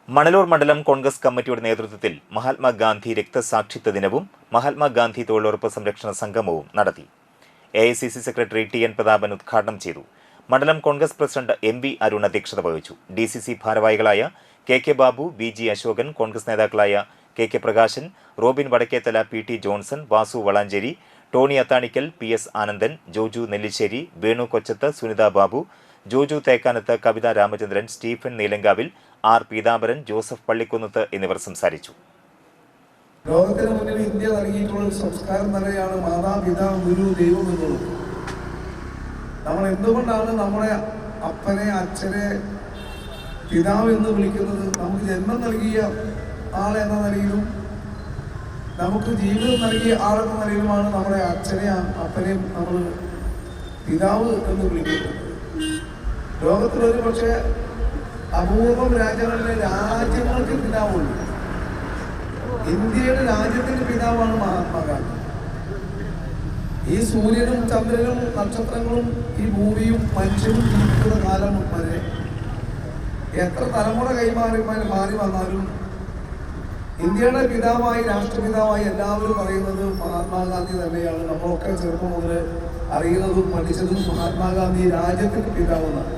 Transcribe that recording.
മണലൂർ മണ്ഡലം കോൺഗ്രസ് കമ്മിറ്റിയുടെ നേതൃത്വത്തിൽ മഹാത്മാഗാന്ധി രക്തസാക്ഷിത്വ ദിനവും മഹാത്മാഗാന്ധി തൊഴിലുറപ്പ് സംരക്ഷണ സംഗമവും നടത്തി. AICC സെക്രട്ടറി TN പ്രതാപൻ ഉദ്ഘാടനം ചെയ്തു. മണ്ഡലം കോൺഗ്രസ് പ്രസിഡന്റ് MV അരുൺ അധ്യക്ഷത വഹിച്ചു. DCC ഭാരവാഹികളായ KK ബാബു, VG അശോകൻ, കോൺഗ്രസ് നേതാക്കളായ KK Prakashan, Robin Vadakkethala, PT Johnson, Vasu Valanchery, Tony Athanikkal, PS Anandan, Joju Nellissery, Venu Kochathu, Sunitha Babu, Joju Thekkanath, Kavitha Ramachandran, Stephen Neelankavil, R Peethambaran, Joseph Pallikkunnath എന്നിവർ സംസാരിച്ചു. ലോകത്തിന് മുന്നിൽ ഇന്ത്യ നൽകിയിട്ടുള്ള ഒരു സംസ്കാരം തന്നെയാണ് മാതാപിതാ ഗുരു ദൈവം എന്നുള്ളത്. നമ്മൾ എന്തുകൊണ്ടാണ് നമ്മുടെ അപ്പനെ അച്ഛനെ പിതാവ് എന്ന് വിളിക്കുന്നത്? നമുക്ക് ജന്മം നൽകിയ ആളെന്ന നിലയിലും നമുക്ക് ജീവിതം നൽകിയ ആളെന്ന നിലയിലുമാണ് നമ്മുടെ അച്ഛനെയും അപ്പനെയും നമ്മൾ പിതാവ് എന്ന് വിളിക്കുന്നത്. ലോകത്തിലൊരു പക്ഷേ അപൂർവം രാജ്യങ്ങൾക്ക് പിതാവുള്ളൂ. ഇന്ത്യയുടെ രാജ്യത്തിന്റെ പിതാവാണ് മഹാത്മാഗാന്ധി. ഈ സൂര്യനും ചന്ദ്രനും നക്ഷത്രങ്ങളും ഈ ഭൂമിയും മനുഷ്യനും ജീവിക്കുന്ന കാലം വരെ എത്ര തലമുറ മാറി വന്നാലും ഇന്ത്യയുടെ പിതാവായി, രാഷ്ട്രപിതാവായി എല്ലാവരും പറയുന്നത് മഹാത്മാഗാന്ധി തന്നെയാണ്. നമ്മളൊക്കെ ചെറുപ്പം മുതൽ അറിയുന്നതും പഠിച്ചതും മഹാത്മാഗാന്ധി രാജ്യത്തിന്റെ പിതാവെന്നാണ്.